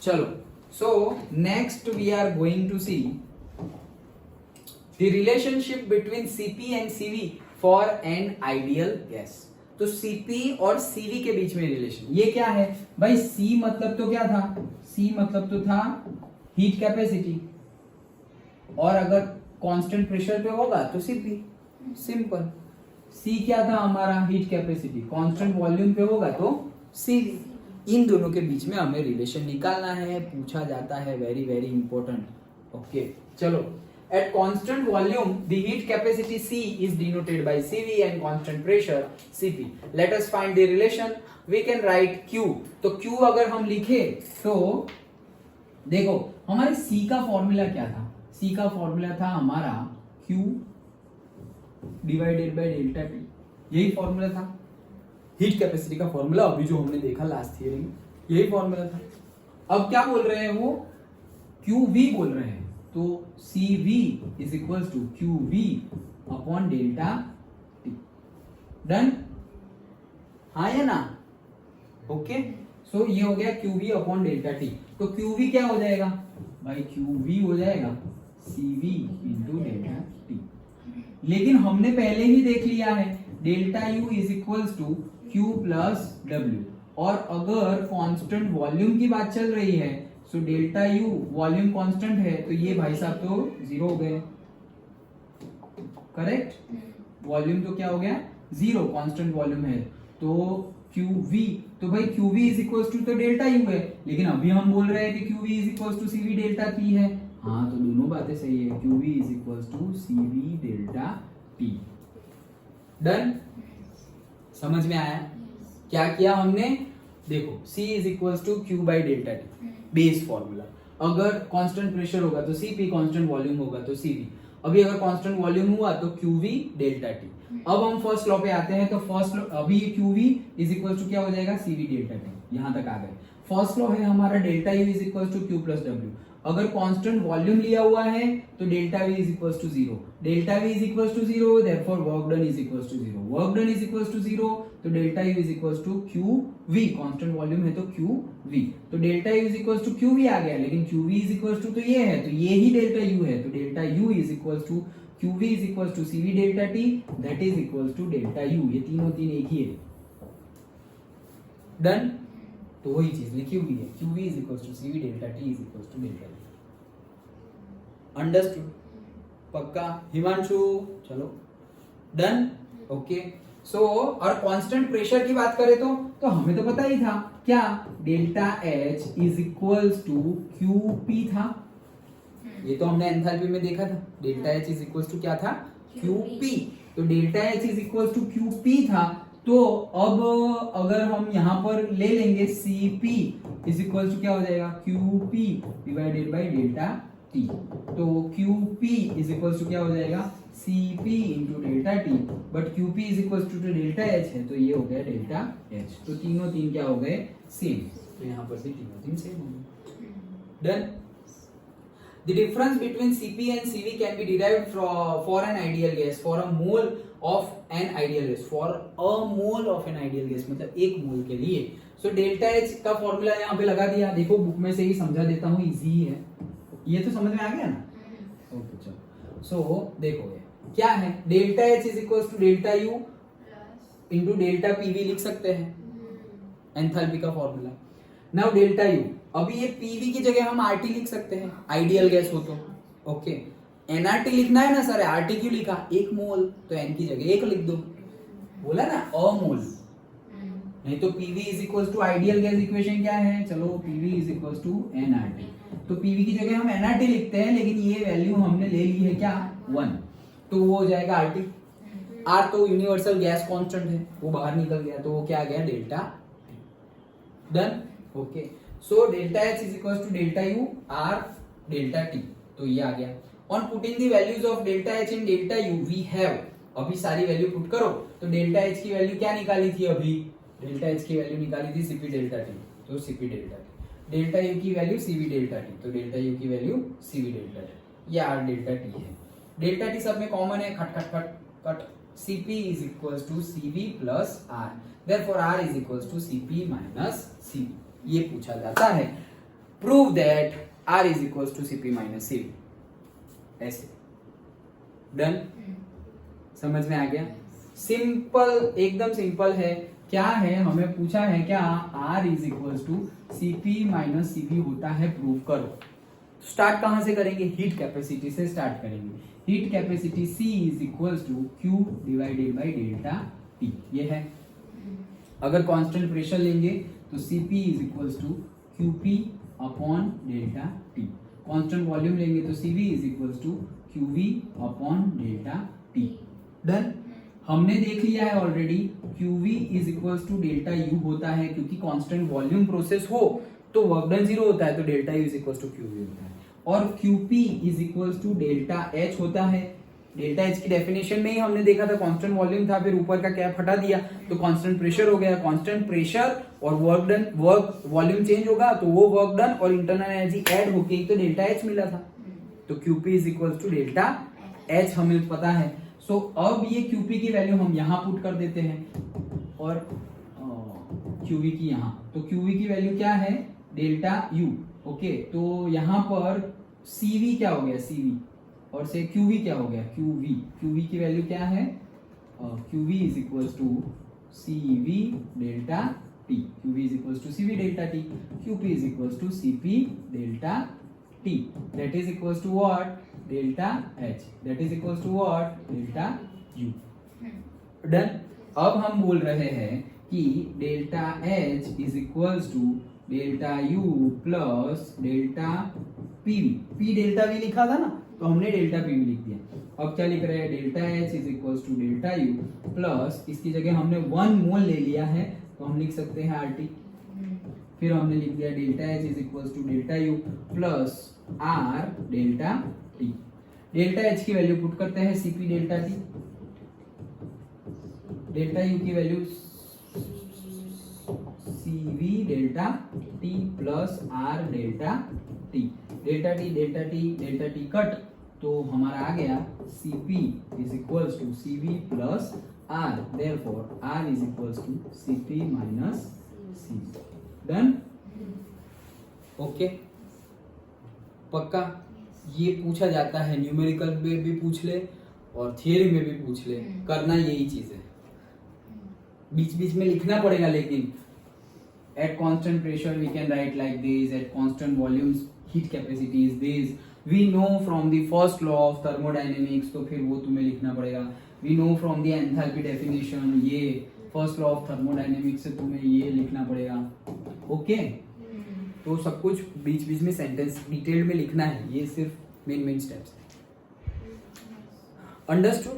चलो, so next we are going to see the relationship between CP and CV for an ideal gas. तो CP और CV के बीच में relation ये क्या है भाई? सी मतलब तो क्या था? सी मतलब तो था हीट कैपेसिटी, और अगर कांस्टेंट प्रेशर पे होगा तो सीपी, सिंपल। सी क्या था हमारा? Heat capacity. कांस्टेंट वॉल्यूम पे होगा तो सीवी। इन दोनों के बीच में हमें रिलेशन निकालना है, पूछा जाता है, वेरी वेरी इंपॉर्टेंट। ओके, चलो। At constant volume, the heat capacity C is denoted by CV and constant pressure CP. Let us find the relation. We can write Q. तो Q अगर हम लिखे तो देखो हमारे C का फॉर्मूला क्या था? C का फॉर्मूला था हमारा Q divided by delta T। यही फॉर्मूला था हीट कैपेसिटी का फॉर्मूला, अभी जो हमने देखा लास्ट थियरी में, यही फॉर्मूला था। अब क्या बोल रहे हैं वो? QV बोल रहे हैं, तो CV is equal to QV upon delta T। Done? हाँ या ना? ओके, सो ये हो गया QV अपॉन डेल्टा T। तो QV क्या हो जाएगा भाई? QV हो जाएगा CV इंटू डेल्टा T। लेकिन हमने पहले ही देख लिया है delta U is equal to Q plus W, और अगर कांस्टेंट वॉल्यूम की बात चल रही है so delta U volume constant है, तो ये भाई साहब तो जीरो हो गए। करेक्ट? वॉल्यूम तो क्या हो गया? जीरो, कांस्टेंट वॉल्यूम है। तो QV, तो भाई QV इज इक्वल टू तो डेल्टा U है, लेकिन अभी हम बोल रहे हैं कि QV is equal to CV delta T है। हाँ, तो दोनों बातें सही है। QV is equal to CV delta T। Done? समझ में आया क्या किया हमने? देखो C is equal to Q by delta T, base formula. अगर कांस्टेंट प्रेशर होगा तो CP, कांस्टेंट वॉल्यूम होगा तो CV। अभी अगर कांस्टेंट वॉल्यूम हुआ तो QV डेल्टा T। अब हम फर्स्ट लॉ पे आते हैं, तो फर्स्ट लॉ अभी QV इज इक्वल टू क्या हो जाएगा? CV delta T। यहां तक आ गए। फर्स्ट लॉ है हमारा delta U is equal to Q plus W। अगर कांस्टेंट वॉल्यूम लिया हुआ है तो delta V is equal to zero. Delta V is equal to zero, therefore work done is equal to zero. Work done is equal to zero, तो delta U is equal to QV। Constant volume है तो QV, तो delta U is equal to QV आ गया, लेकिन QV is equal to तो ये है, तो ये ही डेल्टा U है, तो delta U is equal to QV is equal to CV delta T, that is equal to delta U। ये तीनों तीन एक ही है। डन? तो वही चीज लिखी हुई है, QV is equal to CV delta T is equal to delta T। Understood? पक्का? हिमांशु, चलो। डन? ओके, सो और कांस्टेंट प्रेशर की बात करें तो हमें तो पता ही था क्या? Delta H is equal to QP था। ये तो हमने एंथैल्पी में देखा था, delta H is equal to क्या था? QP। तो delta H is equal to QP था, तो अब अगर हम यहां पर ले लेंगे CP इज इक्वल टू क्या हो जाएगा? QP divided by delta T। तो QP इज इक्वल टू क्या हो जाएगा? CP into delta T, but QP is equal to delta H है, तो ये हो गया डेल्टा H। तो तीनों तीन क्या हो गए? सेम। तो यहाँ पर से तीनों तीन सेम हो गए। Done? The difference between CP and CV can be derived for an ideal gas, for a mole of an ideal gas, for a mole of an ideal gas, मतलब एक मोल के लिए। So डेल्टा H का formula यहाँ पे लगा दिया, देखो बुक में से ही समझा देता हूँ, इजी है। ये तो समझ में आ गया ना? ओके, चलो। सो देखो ये क्या है? Delta H is equal to delta U into delta PV लिख सकते हैं, एंथैल्पी का फॉर्मूला। नाउ डेल्टा U, अभी ये PV की जगह हम RT लिख सकते हैं, आइडियल गैस हो तो। ओके, NRT लिखना है ना सर, RT क्यों लिखा? एक मोल, तो N की जगह एक लिख दो। बोला ना, अ मोल। नहीं तो PV is equal to ideal gas equation क्या है? चलो, PV is equal to NRT। तो PV की जगह हम NRT लिखते हैं, लेकिन ये वैल्यू हमने ले ली है क्या? 1, तो वो हो जाएगा RT। R तो यूनिवर्सल गैस कांस्टेंट है, वो बाहर निकल गया, तो वो क्या आ गया? Delta. Done? Okay, so delta H is equal to delta U R delta T, तो ये आ गया। On putting the values of delta H in delta U we have, अभी सारी वैल्यू पुट करो, तो डेल्टा H की वैल्यू क्या निकाली थी? अभी डेल्टा H की वैल्यू निकाली थी CP डेल्टा T, तो CP delta T। Delta U की वैल्यू CV डेल्टा T, तो डेल्टा U की वैल्यू CV डेल्टा T। ये R डेल्टा T है। डेल्टा T सब में कॉमन है, खट खट खट cut. CP is equals to CV plus R, therefore R is equals to CP minus CV, ये पूछा जाता है। Prove that R is equal to Cp minus Cv, ऐसे। डन, समझ में आ गया? सिंपल, एकदम सिंपल है। क्या है, हमें पूछा है क्या, R is equal to Cp minus Cv होता है, प्रूव करो। स्टार्ट कहां से करेंगे, हीट कैपेसिटी से स्टार्ट करेंगे। Heat capacity C is equal to Q divided by delta T, ये है। अगर कांस्टेंट प्रेशर लेंगे तो Cp is equal to Qp upon delta T। Constant volume लेंगे तो Cv is equal to Qv upon delta T। Done, हमने देख लिया है already, Qv is equal to delta U होता है, क्योंकि कांस्टेंट वॉल्यूम प्रोसेस हो तो वर्क डन 0 होता है, तो delta U is equal to Qv होता है। और Qp is equal to delta H होता है। डेल्टा H की डेफिनेशन में ही हमने देखा था कांस्टेंट वॉल्यूम था, फिर ऊपर का कैप हटा दिया तो कांस्टेंट प्रेशर हो गया। कांस्टेंट प्रेशर और work done, work volume change होगा तो वो वर्क डन और इंटरनल एनर्जी ऐड होके ही तो डेल्टा H मिला था। तो Qp is equal to delta H हमें पता है। सो अब ये Qp की वैल्यू हम यहाँ पुट कर देते हैं और Qv की यहाँ, तो Qv की वैल्यू क्या है, डेल्टा U। ओके, तो यहाँ पर Cv क्या हो गया, Cv, और से Qv क्या हो गया, Qv। Qv की वैल्यू क्या है, Qv is equal to Cv delta T। Qv is equal to Cv delta T। Qp is equal to Cp delta T, that is equals to what, delta H, that is equals to what, delta U। Done, अब हम बोल रहे हैं कि delta H is equals to delta U plus delta PV। P delta V लिखा था ना, तो हमने डेल्टा PV लिख दिया। अब क्या लिख रहे हैं, delta H is equals to delta U plus, इसकी जगह हमने 1 मोल ले लिया है तो हम लिख सकते हैं RT। फिर हमने लिख दिया delta H is equals to delta U plus R delta T। Delta H की वैल्यू पुट करते हैं Cp delta T, delta U की value Cv delta T plus R delta T। Delta T delta T delta T cut, तो हमारा आ गया Cp is equals to Cv plus R, therefore R is equals to Cp minus Cv। Done, okay, पक्का। ये पूछा जाता है, numerical में भी पूछ ले और थियरी में भी पूछ ले, करना यही चीज है। बीच बीच में लिखना पड़ेगा, लेकिन at constant pressure we can write like this, at constant volumes heat capacity is this, we know from the first law of thermodynamics, तो फिर वो तुम्हें लिखना पड़ेगा। We know from the enthalpy definition, ये फर्स्ट लॉ ऑफ थर्मोडायनेमिक्स से तुम्हें ये लिखना पड़ेगा। ओके, तो सब कुछ बीच बीच में सेंटेंस डिटेल में लिखना है, ये सिर्फ मेन स्टेप्स है। अंडरस्टूड?